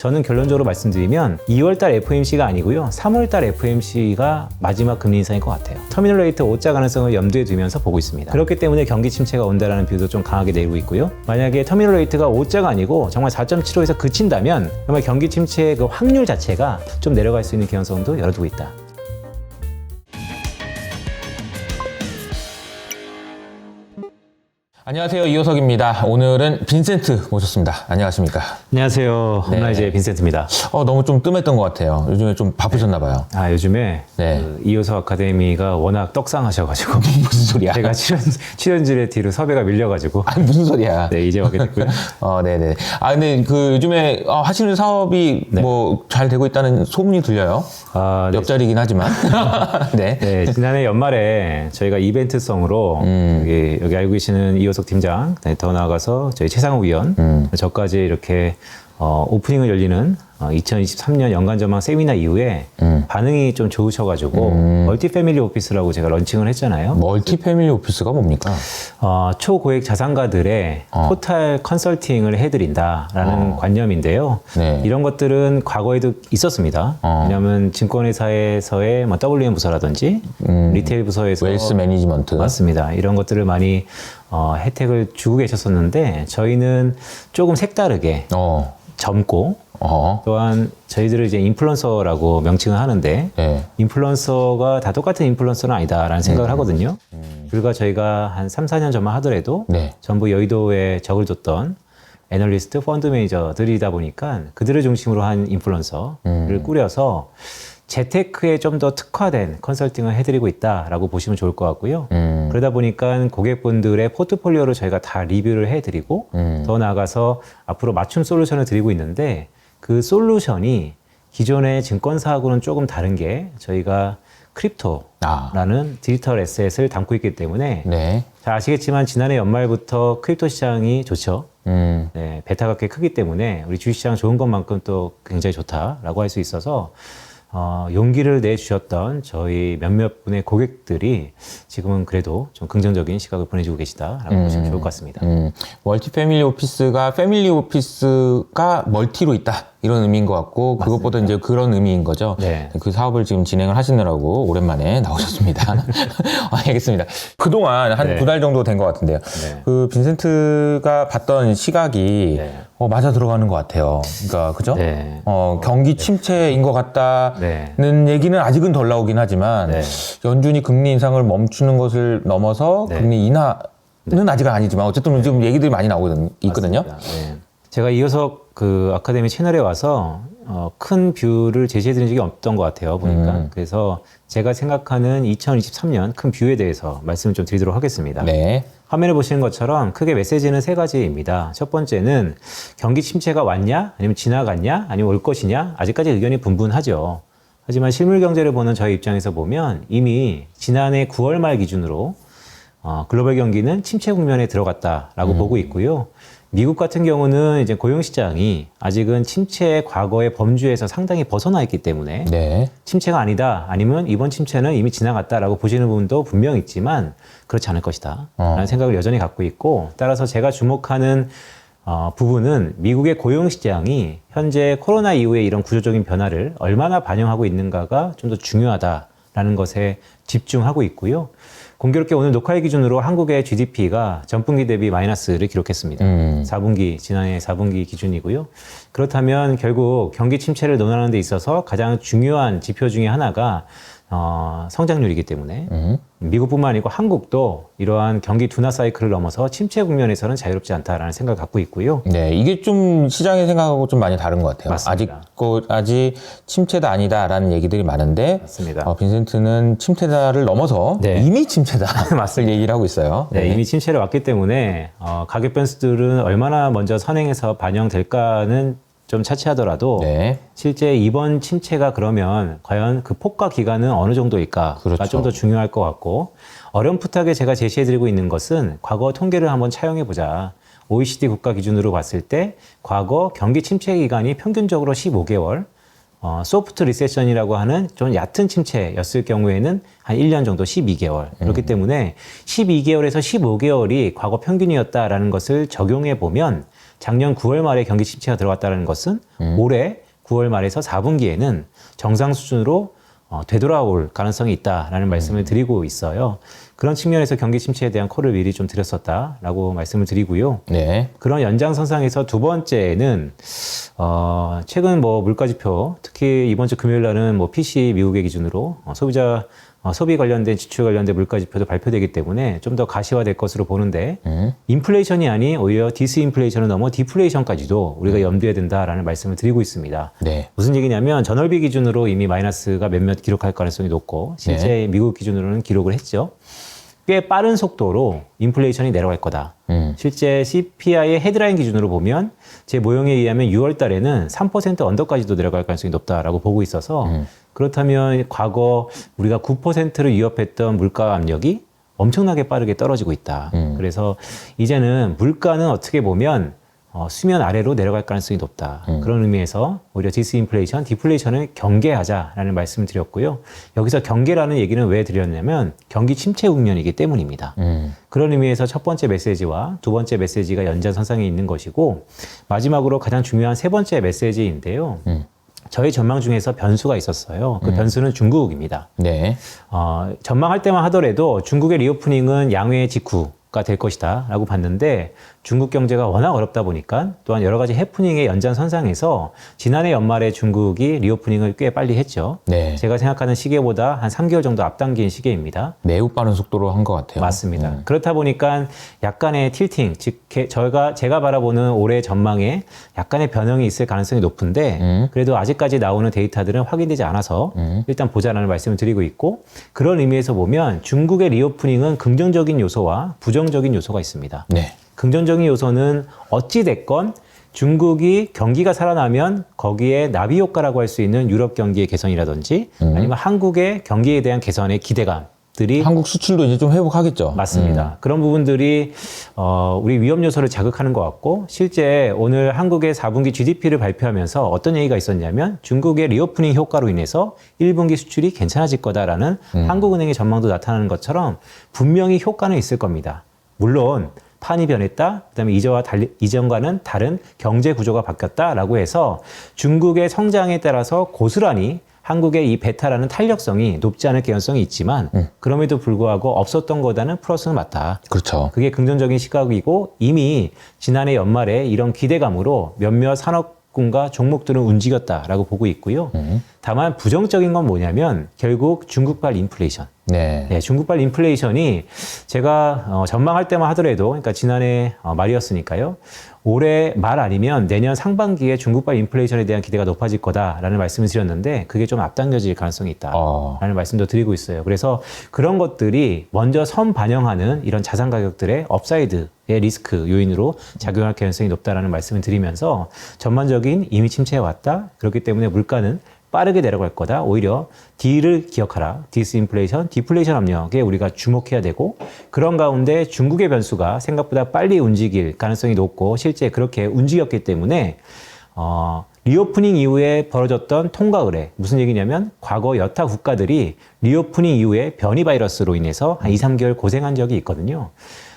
저는 결론적으로 말씀드리면 2월달 FOMC가 아니고요. 3월달 FOMC가 마지막 금리 인상일 것 같아요. 터미널 레이트 5자 가능성을 염두에 두면서 보고 있습니다. 그렇기 때문에 경기 침체가 온다라는 뷰도 좀 강하게 내리고 있고요. 만약에 터미널 레이트가 5자가 아니고 정말 4.75에서 그친다면 정말 경기 침체의 그 확률 자체가 좀 내려갈 수 있는 개연성도 열어두고 있다. 안녕하세요, 이호석입니다. 오늘은 빈센트 모셨습니다. 안녕하십니까? 안녕하세요. 홈라이즈의 빈센트입니다. 너무 좀 뜸했던 것 같아요. 요즘에 좀 바쁘셨나 봐요. 요즘에 네. 그 이호석 아카데미가 워낙 떡상하셔가지고 무슨 소리야? 제가 출연진의 뒤로 섭외가 밀려가지고 무슨 소리야? 네, 이제 오게 됐고요. 네네. 근데 그 요즘에 하시는 사업이 네. 뭐 잘 되고 있다는 소문이 들려요. 네. 옆자리긴 하지만. 네. 네, 지난해 연말에 저희가 이벤트성으로 여기 알고 계시는 이호석 팀장, 더 나아가서 저희 최상욱 위원, 저까지 이렇게 오프닝을 열리는 2023년 연간전망 세미나 이후에 반응이 좀 좋으셔가지고 멀티패밀리 오피스라고 제가 런칭을 했잖아요. 멀티패밀리 오피스가 뭡니까? 초고액 자산가들의 토탈 컨설팅을 해드린다라는 관념인데요. 네. 이런 것들은 과거에도 있었습니다. 왜냐하면 증권회사에서의 WM 부서라든지 리테일 부서에서 웰스 매니지먼트. 맞습니다. 이런 것들을 많이 혜택을 주고 계셨었는데 저희는 조금 색다르게 젊고 또한 저희들을 이제 인플루언서라고 명칭을 하는데 네. 인플루언서가 다 똑같은 인플루언서는 아니다라는 생각을 하거든요. 불과 저희가 한 3, 4년 전만 하더라도 네. 전부 여의도에 적을 뒀던 애널리스트, 펀드 매니저들이다 보니까 그들을 중심으로 한 인플루언서를 꾸려서 재테크에 좀 더 특화된 컨설팅을 해드리고 있다라고 보시면 좋을 것 같고요. 그러다 보니까 고객분들의 포트폴리오를 저희가 다 리뷰를 해드리고 더 나아가서 앞으로 맞춤 솔루션을 드리고 있는데 그 솔루션이 기존의 증권사하고는 조금 다른 게 저희가 크립토라는 디지털 에셋을 담고 있기 때문에 네. 잘 아시겠지만 지난해 연말부터 크립토 시장이 좋죠. 네, 베타가 꽤 크기 때문에 우리 주식시장 좋은 것만큼 또 굉장히 좋다라고 할 수 있어서 용기를 내주셨던 저희 몇몇 분의 고객들이 지금은 그래도 좀 긍정적인 시각을 보내주고 계시다라고 보시면 좋을 것 같습니다. 멀티패밀리 오피스가 패밀리 오피스가 멀티로 있다. 이런 의미인 것 같고, 맞습니다. 그것보다 이제 그런 의미인 거죠. 네. 그 사업을 지금 진행을 하시느라고 오랜만에 나오셨습니다. 알겠습니다. 그동안 한 네. 2달 정도 된 것 같은데요. 네. 그 빈센트가 봤던 시각이 네. 맞아 들어가는 것 같아요. 그러니까, 그죠? 네. 경기 침체인 것 같다는 얘기는 아직은 덜 나오긴 하지만, 네. 연준이 금리 인상을 멈추는 것을 넘어서 네. 금리 인하는 아직은 아니지만, 어쨌든 지금 얘기들이 많이 나오거든요. 맞습니다. 네. 제가 이호석 그 아카데미 채널에 와서 큰 뷰를 제시해 드린 적이 없던 것 같아요, 보니까. 그래서 제가 생각하는 2023년 큰 뷰에 대해서 말씀을 좀 드리도록 하겠습니다. 네. 화면에 보시는 것처럼 크게 메시지는 3가지입니다. 첫 번째는 경기 침체가 왔냐, 아니면 지나갔냐, 아니면 올 것이냐, 아직까지 의견이 분분하죠. 하지만 실물 경제를 보는 저희 입장에서 보면 이미 지난해 9월 말 기준으로 글로벌 경기는 침체 국면에 들어갔다라고 보고 있고요. 미국 같은 경우는 이제 고용시장이 아직은 침체의 과거의 범주에서 상당히 벗어나 있기 때문에 네. 침체가 아니다, 아니면 이번 침체는 이미 지나갔다라고 보시는 부분도 분명 있지만 그렇지 않을 것이다 라는 생각을 여전히 갖고 있고, 따라서 제가 주목하는 부분은 미국의 고용시장이 현재 코로나 이후에 이런 구조적인 변화를 얼마나 반영하고 있는가가 좀 더 중요하다라는 것에 집중하고 있고요. 공교롭게 오늘 녹화일 기준으로 한국의 GDP가 전분기 대비 마이너스를 기록했습니다. 4분기, 지난해 4분기 기준이고요. 그렇다면 결국 경기 침체를 논하는 데 있어서 가장 중요한 지표 중에 하나가 성장률이기 때문에 미국뿐만 아니고 한국도 이러한 경기 둔화 사이클을 넘어서 침체 국면에서는 자유롭지 않다라는 생각을 갖고 있고요. 네, 이게 좀 시장의 생각하고 좀 많이 다른 것 같아요. 맞습니다. 아직 침체다 아니다라는 얘기들이 많은데, 맞습니다. 빈센트는 침체다를 넘어서 네. 이미 침체다. 맞습니다. 얘기를 하고 있어요. 네, 이미 침체를 왔기 때문에 가격 변수들은 얼마나 먼저 선행해서 반영될까는 좀 차치하더라도 네. 실제 이번 침체가 그러면 과연 그 폭과 기간은 어느 정도일까가 그렇죠. 좀 더 중요할 것 같고, 어렴풋하게 제가 제시해드리고 있는 것은 과거 통계를 한번 차용해보자. OECD 국가 기준으로 봤을 때 과거 경기 침체 기간이 평균적으로 15개월, 소프트 리세션이라고 하는 좀 얕은 침체였을 경우에는 한 1년 정도 12개월. 그렇기 때문에 12개월에서 15개월이 과거 평균이었다라는 것을 적용해 보면 작년 9월 말에 경기 침체가 들어갔다는 것은 올해 9월 말에서 4분기에는 정상 수준으로 되돌아올 가능성이 있다라는 말씀을 드리고 있어요. 그런 측면에서 경기 침체에 대한 콜을 미리 좀 드렸었다라고 말씀을 드리고요. 네. 그런 연장선상에서 두 번째는 최근 뭐 물가지표, 특히 이번 주 금요일 날은 뭐 PC 미국의 기준으로 소비자 소비 관련된 지출 관련된 물가지표도 발표되기 때문에 좀 더 가시화될 것으로 보는데 인플레이션이 아닌 오히려 디스인플레이션을 넘어 디플레이션까지도 우리가 염두에 든다라는 말씀을 드리고 있습니다. 네. 무슨 얘기냐면 전월비 기준으로 이미 마이너스가 몇몇 기록할 가능성이 높고 실제 미국 기준으로는 기록을 했죠. 꽤 빠른 속도로 인플레이션이 내려갈 거다. 실제 CPI의 헤드라인 기준으로 보면 제 모형에 의하면 6월 달에는 3% 언더까지도 내려갈 가능성이 높다라고 보고 있어서 그렇다면 과거 우리가 9%를 위협했던 물가 압력이 엄청나게 빠르게 떨어지고 있다. 그래서 이제는 물가는 어떻게 보면 수면 아래로 내려갈 가능성이 높다. 그런 의미에서 오히려 디스인플레이션, 디플레이션을 경계하자라는 말씀을 드렸고요. 여기서 경계라는 얘기는 왜 드렸냐면 경기 침체 국면이기 때문입니다. 그런 의미에서 첫 번째 메시지와 두 번째 메시지가 연장선상에 있는 것이고 마지막으로 가장 중요한 세 번째 메시지인데요. 저희 전망 중에서 변수가 있었어요. 그 변수는 중국입니다. 네. 전망할 때만 하더라도 중국의 리오프닝은 양회 직후가 될 것이다 라고 봤는데 중국 경제가 워낙 어렵다 보니까 또한 여러 가지 해프닝의 연장선상에서 지난해 연말에 중국이 리오프닝을 꽤 빨리 했죠. 네. 제가 생각하는 시기보다 한 3개월 정도 앞당긴 시기입니다. 매우 빠른 속도로 한 것 같아요. 맞습니다. 그렇다 보니까 약간의 틸팅, 즉 제가 바라보는 올해 전망에 약간의 변형이 있을 가능성이 높은데 그래도 아직까지 나오는 데이터들은 확인되지 않아서 일단 보자라는 말씀을 드리고 있고 그런 의미에서 보면 중국의 리오프닝은 긍정적인 요소와 부정적인 요소가 있습니다. 네. 긍정적인 요소는 어찌됐건 중국이 경기가 살아나면 거기에 나비 효과라고 할 수 있는 유럽 경기의 개선이라든지 아니면 한국의 경기에 대한 개선의 기대감들이 한국 수출도 이제 좀 회복하겠죠. 맞습니다. 그런 부분들이 우리 위험 요소를 자극하는 것 같고 실제 오늘 한국의 4분기 GDP를 발표하면서 어떤 얘기가 있었냐면 중국의 리오프닝 효과로 인해서 1분기 수출이 괜찮아질 거다라는 한국은행의 전망도 나타나는 것처럼 분명히 효과는 있을 겁니다. 물론 판이 변했다. 그다음에 이전과는 다른 경제 구조가 바뀌었다라고 해서 중국의 성장에 따라서 고스란히 한국의 이 베타라는 탄력성이 높지 않을 개연성이 있지만 그럼에도 불구하고 없었던 것보다는 플러스는 맞다. 그렇죠. 그게 긍정적인 시각이고 이미 지난해 연말에 이런 기대감으로 몇몇 산업군과 종목들은 움직였다라고 보고 있고요. 다만 부정적인 건 뭐냐면 결국 중국발 인플레이션. 네. 네, 중국발 인플레이션이 제가 전망할 때만 하더라도, 그러니까 지난해 말이었으니까요. 올해 말 아니면 내년 상반기에 중국발 인플레이션에 대한 기대가 높아질 거다라는 말씀을 드렸는데 그게 좀 앞당겨질 가능성이 있다라는 말씀도 드리고 있어요. 그래서 그런 것들이 먼저 선 반영하는 이런 자산 가격들의 업사이드의 리스크 요인으로 작용할 가능성이 높다라는 말씀을 드리면서 전반적인 이미 침체해 왔다. 그렇기 때문에 물가는 빠르게 내려갈 거다. 오히려 D를 기억하라. 디스인플레이션, 디플레이션 압력에 우리가 주목해야 되고 그런 가운데 중국의 변수가 생각보다 빨리 움직일 가능성이 높고 실제 그렇게 움직였기 때문에 리오프닝 이후에 벌어졌던 통과 의뢰 무슨 얘기냐면 과거 여타 국가들이 리오프닝 이후에 변이 바이러스로 인해서 한 2, 3개월 고생한 적이 있거든요.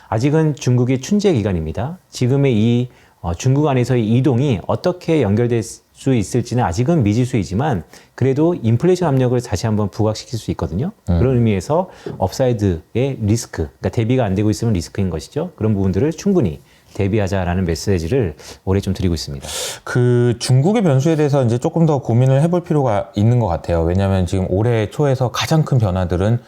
아직은 중국이 춘제 기간입니다. 지금의 이 중국 안에서의 이동이 어떻게 연결될 수 있을지는 아직은 미지수이지만 그래도 인플레이션 압력을 다시 한번 부각시킬 수 있거든요. 그런 의미에서 업사이드의 리스크, 그러니까 대비가 안 되고 있으면 리스크인 것이죠. 그런 부분들을 충분히 대비하자라는 메시지를 올해 좀 드리고 있습니다. 그 중국의 변수에 대해서 이제 조금 더 고민을 해볼 필요가 있는 것 같아요. 왜냐하면 지금 올해 초에서 가장 큰 변화들은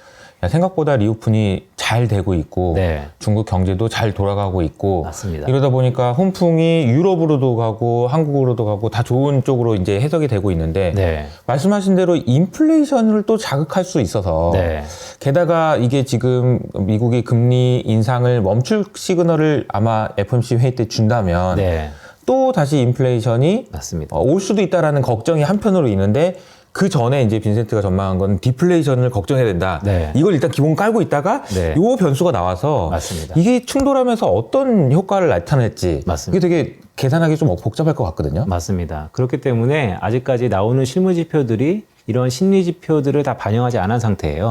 생각보다 리오픈이 잘 되고 있고 네. 중국 경제도 잘 돌아가고 있고 맞습니다. 이러다 보니까 훈풍이 유럽으로도 가고 한국으로도 가고 다 좋은 쪽으로 이제 해석이 되고 있는데 네. 말씀하신 대로 인플레이션을 또 자극할 수 있어서 네. 게다가 이게 지금 미국이 금리 인상을 멈출 시그널을 아마 FOMC 회의 때 준다면 네. 또 다시 인플레이션이 맞습니다. 올 수도 있다라는 걱정이 한편으로 있는데 그 전에 이제 빈센트가 전망한 건 디플레이션을 걱정해야 된다. 네. 이걸 일단 기본 깔고 있다가 네. 요 변수가 나와서 맞습니다. 이게 충돌하면서 어떤 효과를 나타낼지 맞습니다. 이게 되게 계산하기 좀 복잡할 것 같거든요. 맞습니다. 그렇기 때문에 아직까지 나오는 실무 지표들이 이런 심리 지표들을 다 반영하지 않은 상태예요.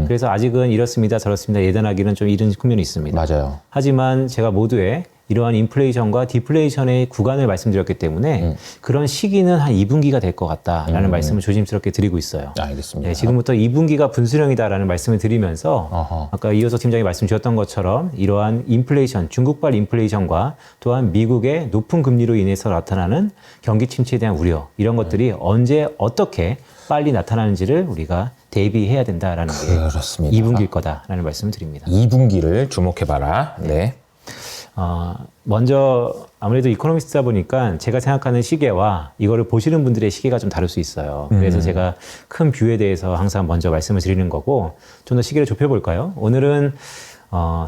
그래서 아직은 이렇습니다, 저렇습니다 예단하기는 좀 이른 측면이 있습니다. 맞아요. 하지만 제가 모두의 이러한 인플레이션과 디플레이션의 구간을 말씀드렸기 때문에 그런 시기는 한 2분기가 될 것 같다라는 말씀을 조심스럽게 드리고 있어요. 알겠습니다. 네, 지금부터 2분기가 분수령이다라는 말씀을 드리면서 어허. 아까 이호석 팀장이 말씀 주셨던 것처럼 이러한 인플레이션, 중국발 인플레이션과 또한 미국의 높은 금리로 인해서 나타나는 경기 침체에 대한 우려 이런 것들이 언제 어떻게 빨리 나타나는지를 우리가 대비해야 된다라는 게 그렇습니다. 2분기일 거다라는 말씀을 드립니다. 2분기를 주목해봐라. 네. 먼저 아무래도 이코노미스트다 보니까 제가 생각하는 시계와 이거를 보시는 분들의 시계가 좀 다를 수 있어요. 그래서 제가 큰 뷰에 대해서 항상 먼저 말씀을 드리는 거고 좀 더 시계를 좁혀볼까요? 오늘은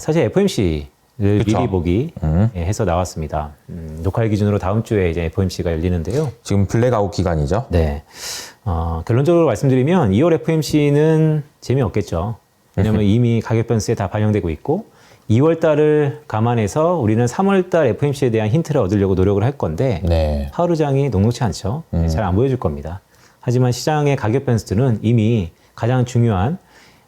사실 FOMC를 그쵸. 미리 보기 해서 나왔습니다. 녹화일 기준으로 다음 주에 이제 FOMC가 열리는데요. 지금 블랙아웃 기간이죠. 네. 결론적으로 말씀드리면 2월 FOMC는 재미없겠죠. 왜냐하면 이미 가격 변수에 다 반영되고 있고 2월 달을 감안해서 우리는 3월 달 FOMC에 대한 힌트를 얻으려고 노력을 할 건데 네. 하루 장이 녹록치 않죠. 잘 안 보여줄 겁니다. 하지만 시장의 가격 변수들은 이미 가장 중요한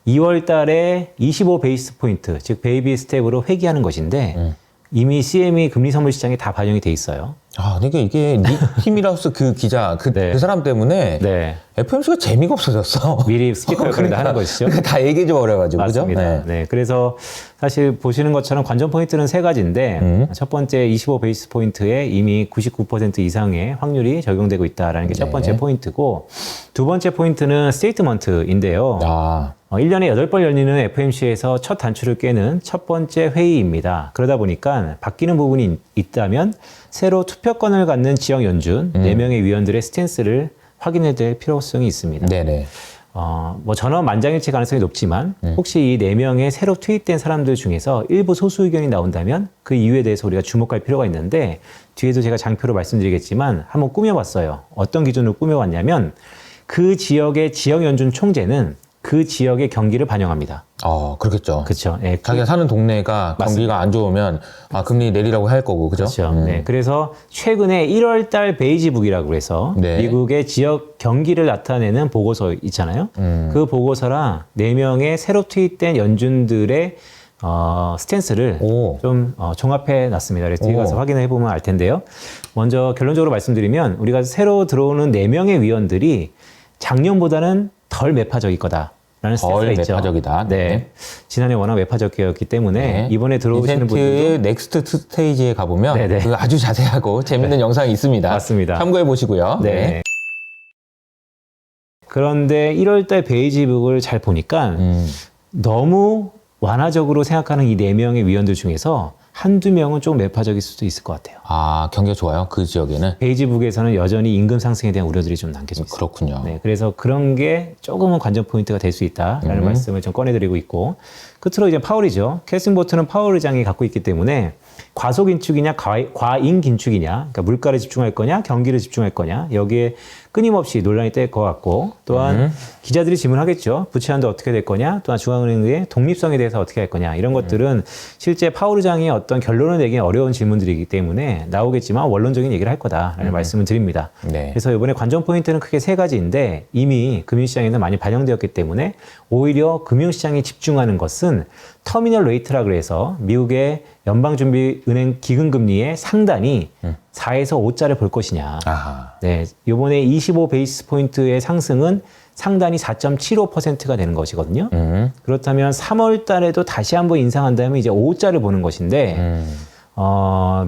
2월 달에 25 베이스 포인트, 즉 베이비 스텝으로 회귀하는 것인데 이미 CME 금리 선물 시장에 다 반영이 돼 있어요. 그러니까 이게 닉 티밀하우스 그 기자, 네. 그 사람 때문에 네. FOMC가 재미가 없어졌어. 미리 스킵 역할을 하는 것이죠. 그러니까 다 얘기해 줘 버려가지고. 맞습니다. 그죠? 네. 그래서 사실 보시는 것처럼 관전 포인트는 세 가지인데 첫 번째 25 베이스 포인트에 이미 99% 이상의 확률이 적용되고 있다라는 게 첫 번째 포인트고 두 번째 포인트는 스테이트먼트인데요. 1년에 8번 열리는 FOMC에서 첫 단추를 깨는 첫 번째 회의입니다. 그러다 보니까 바뀌는 부분이 있다면 새로 투표권을 갖는 지역 연준 4명의 위원들의 스탠스를 확인해야 될 필요성이 있습니다. 네네. 뭐 전원 만장일치 가능성이 높지만 혹시 이 4명의 새로 투입된 사람들 중에서 일부 소수 의견이 나온다면 그 이유에 대해서 우리가 주목할 필요가 있는데 뒤에도 제가 장표로 말씀드리겠지만 한번 꾸며봤어요. 어떤 기준으로 꾸며왔냐면 그 지역의 지역 연준 총재는 그 지역의 경기를 반영합니다. 그렇겠죠. 그렇죠. 네, 자기가 사는 동네가 경기가 안 좋으면 금리 내리라고 할 거고, 그죠? 그렇죠. 네, 그래서 최근에 1월 달 베이지북이라고 해서 네. 미국의 지역 경기를 나타내는 보고서 있잖아요. 그 보고서랑 4명의 새로 투입된 연준들의 스탠스를 좀 종합해 놨습니다. 그래서 뒤에 가서 확인해 보면 알 텐데요. 먼저 결론적으로 말씀드리면 우리가 새로 들어오는 4명의 위원들이 작년보다는 덜 매파적일 거다라는 스탠스가 있죠. 매파적이다. 네. 지난해 워낙 매파적이었기 때문에 이번에 들어오시는 이벤트의 분들도 넥스트 스테이지에 가보면 네네. 그 아주 자세하고 재밌는 영상이 있습니다. 맞습니다. 참고해 보시고요. 네. 그런데 1월달 베이지북을 잘 보니까 너무 완화적으로 생각하는 이 4명의 위원들 중에서 한두 명은 좀 매파적일 수도 있을 것 같아요. 경기가 좋아요? 그 지역에는? 베이지북에서는 여전히 임금 상승에 대한 우려들이 좀 남겨져 있어요. 그렇군요. 네, 그래서 그런 게 조금은 관전 포인트가 될 수 있다라는 말씀을 좀 꺼내드리고 있고 끝으로 이제 파월이죠. 캐싱 보트는 파월 의장이 갖고 있기 때문에 과소 긴축이냐 과잉 긴축이냐, 그러니까 물가를 집중할 거냐 경기를 집중할 거냐 여기에 끊임없이 논란이 될 것 같고 또한 기자들이 질문하겠죠. 부채 한도 어떻게 될 거냐, 또한 중앙은행의 독립성에 대해서 어떻게 할 거냐 이런 것들은 실제 파월 의장이 어떤 결론을 내기 어려운 질문들이기 때문에 나오겠지만 원론적인 얘기를 할 거다라는 말씀을 드립니다. 네. 그래서 이번에 관전 포인트는 크게 세 가지인데 이미 금융시장에는 많이 반영되었기 때문에 오히려 금융시장이 집중하는 것은 터미널 레이트라 그래서 미국의 연방준비은행 기금금리의 상단이 4에서 5자를 볼 것이냐. 네, 이번에 25 베이스 포인트의 상승은 상단이 4.75%가 되는 것이거든요. 그렇다면 3월 달에도 다시 한번 인상한다면 이제 5자를 보는 것인데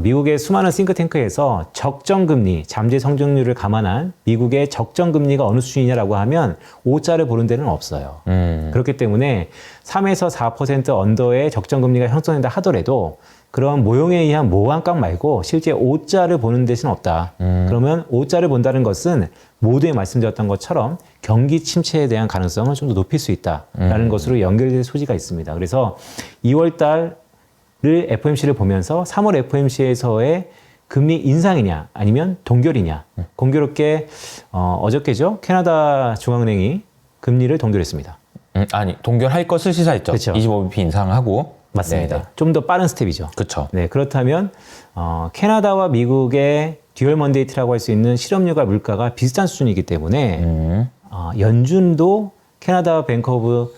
미국의 수많은 싱크탱크에서 적정금리, 잠재 성장률을 감안한 미국의 적정금리가 어느 수준이냐라고 하면 5자를 보는 데는 없어요. 그렇기 때문에 3에서 4% 언더의 적정금리가 형성된다 하더라도 그런 모형에 의한 모호한 말고 실제 5자를 보는 데는 없다. 그러면 5자를 본다는 것은 모두에 말씀드렸던 것처럼 경기 침체에 대한 가능성을 좀 더 높일 수 있다라는 것으로 연결될 소지가 있습니다. 그래서 2월 달 를 FOMC를 보면서 3월 FOMC에서의 금리 인상이냐 아니면 동결이냐 공교롭게 어저께죠 캐나다 중앙은행이 금리를 동결했습니다. 동결할 것을 시사했죠. 그쵸. 25bp 인상하고. 맞습니다. 좀 더 빠른 스텝이죠. 그렇죠. 네, 그렇다면 캐나다와 미국의 듀얼 먼데이트라고 할 수 있는 실업률과 물가가 비슷한 수준이기 때문에 연준도 캐나다 뱅크 오브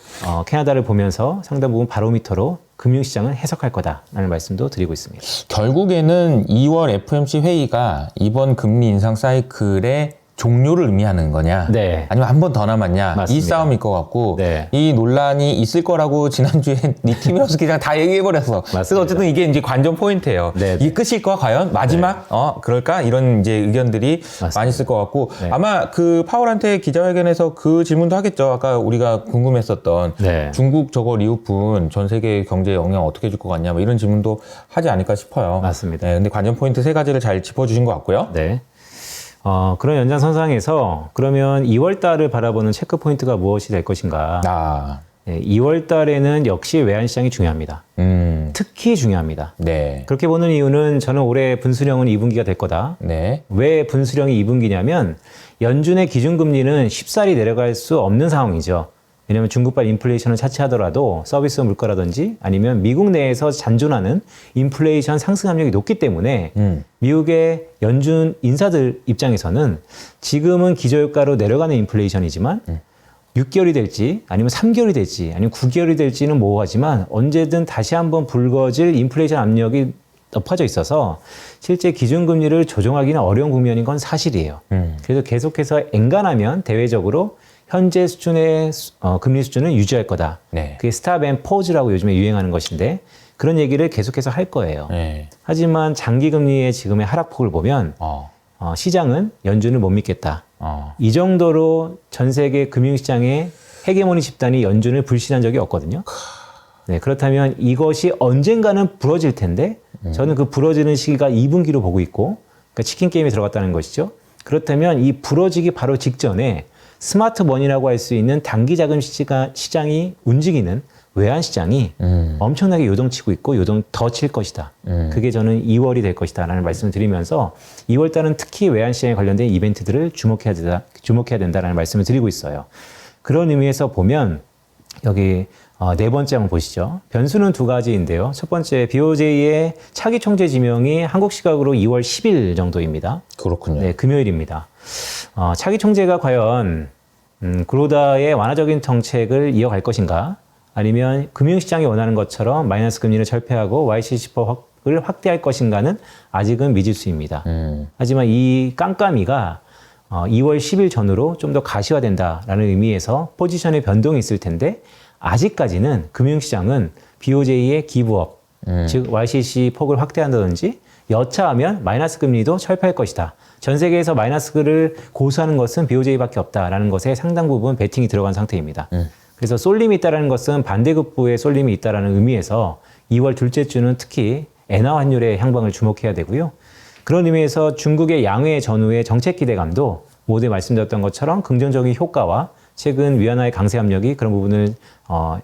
캐나다를 보면서 상당 부분 바로미터로 금융시장은 해석할 거다라는 말씀도 드리고 있습니다. 결국에는 2월 FOMC 회의가 이번 금리 인상 사이클의 종료를 의미하는 거냐? 네. 아니면 한 번 더 남았냐? 맞습니다. 이 싸움일 것 같고 네. 이 논란이 있을 거라고 지난주에 니키 미러스 기자가 다 얘기해버렸어. 그래서 어쨌든 이게 이제 관전 포인트예요. 네. 이게 끝일 거야 과연? 마지막? 그럴까? 이런 이제 의견들이 맞습니다. 많이 있을 것 같고 네. 아마 그 파월한테 기자회견에서 그 질문도 하겠죠. 아까 우리가 궁금했었던 네. 중국 저거 리오픈 전 세계 경제에 영향 어떻게 줄 것 같냐? 뭐 이런 질문도 하지 않을까 싶어요. 맞습니다. 네, 근데 관전 포인트 세 가지를 잘 짚어주신 것 같고요. 네. 그런 연장선상에서 그러면 2월 달을 바라보는 체크 포인트가 무엇이 될 것인가? 네, 2월 달에는 역시 외환시장이 중요합니다. 특히 중요합니다. 네. 그렇게 보는 이유는 저는 올해 분수령은 2분기가 될 거다. 네. 왜 분수령이 2분기냐면 연준의 기준금리는 쉽사리 내려갈 수 없는 상황이죠. 왜냐하면 중국발 인플레이션을 차치하더라도 서비스 물가라든지 아니면 미국 내에서 잔존하는 인플레이션 상승 압력이 높기 때문에 미국의 연준 인사들 입장에서는 지금은 기저효과로 내려가는 인플레이션이지만 6개월이 될지 아니면 3개월이 될지 아니면 9개월이 될지는 모호하지만 언제든 다시 한번 불거질 인플레이션 압력이 높아져 있어서 실제 기준금리를 조정하기는 어려운 국면인 건 사실이에요. 그래서 계속해서 엔간하면 대외적으로 현재 수준의 금리 수준은 유지할 거다. 네. 그게 스탑 앤 포즈라고 요즘에 유행하는 것인데 그런 얘기를 계속해서 할 거예요. 네. 하지만 장기금리의 지금의 하락폭을 보면 시장은 연준을 못 믿겠다. 이 정도로 전 세계 금융시장의 헤게모니 집단이 연준을 불신한 적이 없거든요. 네, 그렇다면 이것이 언젠가는 부러질 텐데 저는 그 부러지는 시기가 2분기로 보고 있고 그러니까 치킨 게임에 들어갔다는 것이죠. 그렇다면 이 부러지기 바로 직전에 스마트 머니라고 할 수 있는 단기 자금 시장이 움직이는 외환시장이 엄청나게 요동치고 있고 요동 더 칠 것이다. 그게 저는 2월이 될 것이다 라는 말씀을 드리면서 2월 달은 특히 외환시장에 관련된 이벤트들을 주목해야 된다라는 말씀을 드리고 있어요. 그런 의미에서 보면 여기 네 번째 한번 보시죠. 변수는 두 가지인데요. 첫 번째 BOJ의 차기 총재 지명이 한국 시각으로 2월 10일 정도입니다. 그렇군요. 네, 금요일입니다. 차기 총재가 과연 그로다의 완화적인 정책을 이어갈 것인가? 아니면 금융시장이 원하는 것처럼 마이너스 금리를 철폐하고 YCC법을 확대할 것인가는 아직은 미지수입니다. 하지만 이 깜깜이가 2월 10일 전후로 좀 더 가시화된다라는 의미에서 포지션의 변동이 있을 텐데 아직까지는 금융시장은 BOJ의 기부업, 즉 YCC 폭을 확대한다든지 여차하면 마이너스 금리도 철폐할 것이다. 전 세계에서 마이너스를 고수하는 것은 BOJ밖에 없다라는 것에 상당 부분 베팅이 들어간 상태입니다. 그래서 쏠림이 있다는 것은 반대급부의 쏠림이 있다는 의미에서 2월 둘째 주는 특히 엔화 환율의 향방을 주목해야 되고요. 그런 의미에서 중국의 양회 전후의 정책 기대감도 모두 말씀드렸던 것처럼 긍정적인 효과와 최근 위안화의 강세 압력이 그런 부분을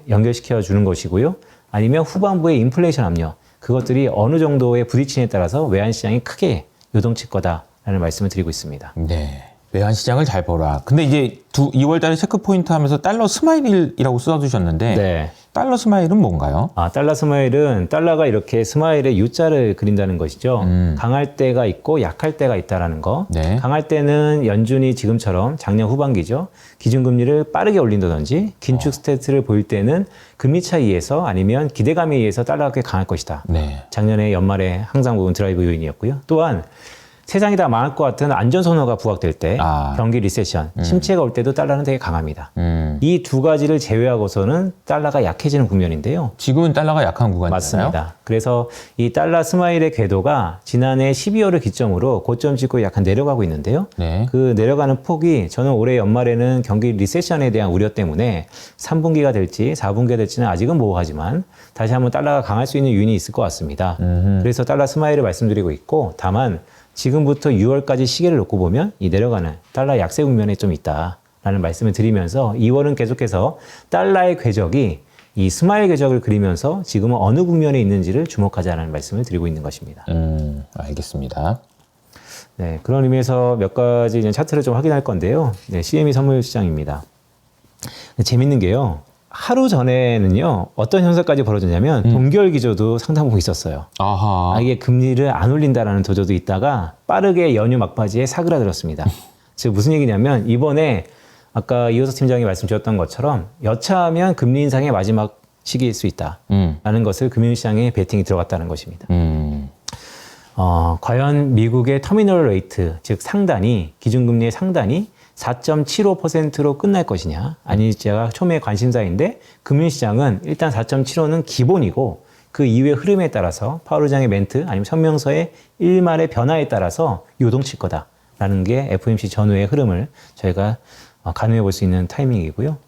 연결시켜 주는 것이고요. 아니면 후반부의 인플레이션 압력, 그것들이 어느 정도의 부딪힘에 따라서 외환시장이 크게 요동칠 거다라는 말씀을 드리고 있습니다. 네. 외환시장을 잘 보라. 근데 이제 2월 달에 체크포인트 하면서 달러 스마일이라고 써주셨는데 네. 달러 스마일은 뭔가요? 달러 스마일은 달러가 이렇게 스마일의 U자를 그린다는 것이죠. 강할 때가 있고 약할 때가 있다라는 거. 네. 강할 때는 연준이 지금처럼 작년 후반기죠. 기준금리를 빠르게 올린다든지 긴축 스태트를 보일 때는 금리 차이에서 아니면 기대감에 의해서 달러가 꽤 강할 것이다. 네. 작년에 연말에 항상 보면 드라이브 요인이었고요. 또한 세상이 다 망할 것 같은 안전선호가 부각될 때 경기 리세션, 침체가 올 때도 달러는 되게 강합니다. 이 두 가지를 제외하고서는 달러가 약해지는 국면인데요. 지금은 달러가 약한 구간이잖아요. 맞습니다. 그래서 이 달러 스마일의 궤도가 지난해 12월을 기점으로 고점 찍고 약간 내려가고 있는데요. 네. 그 내려가는 폭이 저는 올해 연말에는 경기 리세션에 대한 우려 때문에 3분기가 될지 4분기가 될지는 아직은 모호하지만 다시 한번 달러가 강할 수 있는 요인이 있을 것 같습니다. 그래서 달러 스마일을 말씀드리고 있고 다만 지금부터 6월까지 시계를 놓고 보면 이 내려가는 달러 약세 국면에 좀 있다라는 말씀을 드리면서 2월은 계속해서 달러의 궤적이 이 스마일 궤적을 그리면서 지금은 어느 국면에 있는지를 주목하자는 말씀을 드리고 있는 것입니다. 알겠습니다. 네, 그런 의미에서 몇 가지 이제 차트를 좀 확인할 건데요. 네, CME 선물 시장입니다. 재밌는 게요. 하루 전에는요, 어떤 현상까지 벌어졌냐면, 동결 기조도 상당 부분 있었어요. 아하. 이게 금리를 안 올린다라는 도조도 있다가 빠르게 연휴 막바지에 사그라들었습니다. 즉, 무슨 얘기냐면, 이번에 아까 이호석 팀장이 말씀 주셨던 것처럼 여차하면 금리 인상의 마지막 시기일 수 있다라는 것을 금융시장에 베팅이 들어갔다는 것입니다. 과연 미국의 터미널 레이트, 즉 상단이 기준금리의 상단이 4.75%로 끝날 것이냐 아닐지가 초미의 관심사인데 금융시장은 일단 4.75는 기본이고 그 이후의 흐름에 따라서 파월 의장의 멘트 아니면 성명서의 일말의 변화에 따라서 요동칠 거다라는 게 FOMC 전후의 흐름을 저희가 가늠해 볼 수 있는 타이밍이고요.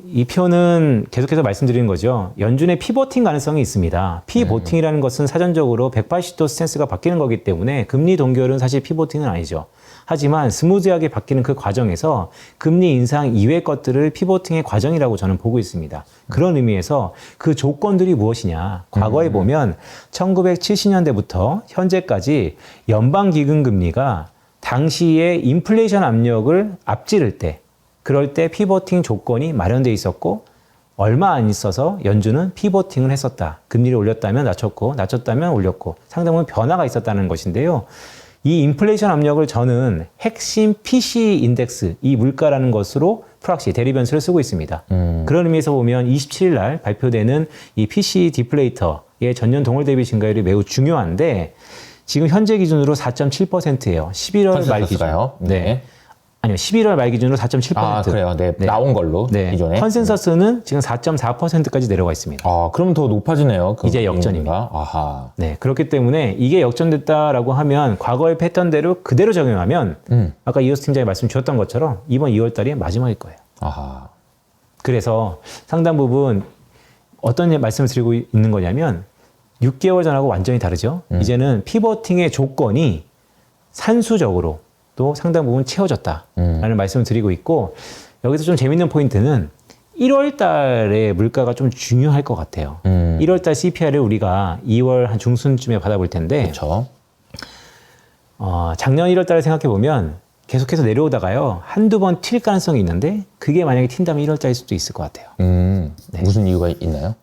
이 표는 계속해서 말씀드리는 거죠. 연준의 피보팅 가능성이 있습니다. 피보팅이라는 것은 사전적으로 180도 스탠스가 바뀌는 거기 때문에 금리 동결은 사실 피보팅은 아니죠. 하지만 스무드하게 바뀌는 그 과정에서 금리 인상 이외의 것들을 피보팅의 과정이라고 저는 보고 있습니다. 그런 의미에서 그 조건들이 무엇이냐. 과거에 보면 1970년대부터 현재까지 연방기금금리가 당시에 인플레이션 압력을 앞지를 때 그럴 때 피보팅 조건이 마련돼 있었고 얼마 안 있어서 연준은 피보팅을 했었다. 금리를 올렸다면 낮췄고 낮췄다면 올렸고 상당히 변화가 있었다는 것인데요. 이 인플레이션 압력을 저는 핵심 PC 인덱스, 이 물가라는 것으로 프락시, 대리 변수를 쓰고 있습니다. 그런 의미에서 보면 27일 날 발표되는 이 PC 디플레이터의 전년 동월 대비 증가율이 매우 중요한데 지금 현재 기준으로 4.7%예요. 11월 말 기준. 네. 아니요, 11월 말 기준으로 4.7%. 아, 그래요. 네. 네. 나온 걸로. 네. 기존에. 컨센서스는 지금 4.4%까지 내려가 있습니다. 아, 그럼 더 높아지네요. 그 이제 역전입니다. 금리가. 아하. 네, 그렇기 때문에 이게 역전됐다라고 하면 과거의 패턴대로 그대로 적용하면 아까 이호수 팀장이 말씀 주셨던 것처럼 이번 2월 달이 마지막일 거예요. 아하. 그래서 상당 부분 어떤 말씀을 드리고 있는 거냐면 6개월 전하고 완전히 다르죠. 이제는 피버팅의 조건이 산수적으로 또 상당 부분 채워졌다라는 말씀을 드리고 있고 여기서 좀 재밌는 포인트는 1월 달에 물가가 좀 중요할 것 같아요. 1월 달 CPI를 우리가 2월 한 중순쯤에 받아볼 텐데 그렇죠. 작년 1월 달을 생각해 보면 계속해서 내려오다가요. 한두 번 튈 가능성이 있는데 그게 만약에 튄다면 1월 달일 수도 있을 것 같아요. 네. 무슨 이유가 있나요?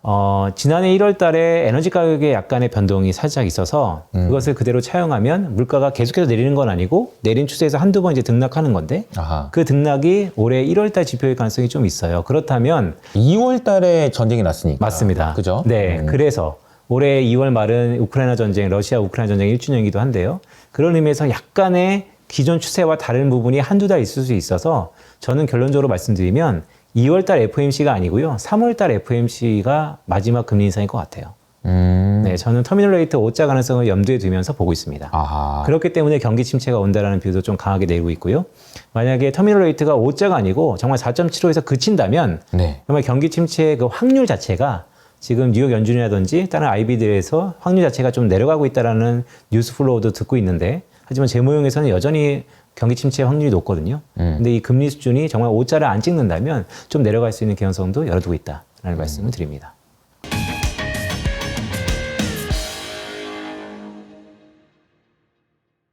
지난해 1월 달에 에너지 가격에 약간의 변동이 살짝 있어서 그것을 그대로 차용하면 물가가 계속해서 내리는 건 아니고 내린 추세에서 한두 번 이제 등락하는 건데 아하. 그 등락이 올해 1월 달 지표일 가능성이 좀 있어요. 그렇다면 2월 달에 전쟁이 났으니까. 맞습니다. 그죠? 네. 그래서 올해 2월 말은 우크라이나 전쟁, 러시아 우크라이나 전쟁 1주년이기도 한데요. 그런 의미에서 약간의 기존 추세와 다른 부분이 한두 달 있을 수 있어서 저는 결론적으로 말씀드리면 2월 달 FOMC가 아니고요. 3월 달 FOMC가 마지막 금리 인상일 것 같아요. 네, 저는 터미널 레이트 5자 가능성을 염두에 두면서 보고 있습니다. 아하. 그렇기 때문에 경기 침체가 온다라는 뷰도 좀 강하게 내리고 있고요. 만약에 터미널 레이트가 5자가 아니고 정말 4.75에서 그친다면 네. 정말 경기 침체의 그 확률 자체가 지금 뉴욕 연준이라든지 다른 IB들에서 확률 자체가 좀 내려가고 있다라는 뉴스 플로우도 듣고 있는데 하지만 제 모형에서는 여전히 경기 침체 확률이 높거든요. 근데 이 금리 수준이 정말 5자를 안 찍는다면 좀 내려갈 수 있는 개연성도 열어두고 있다라는 말씀을 드립니다.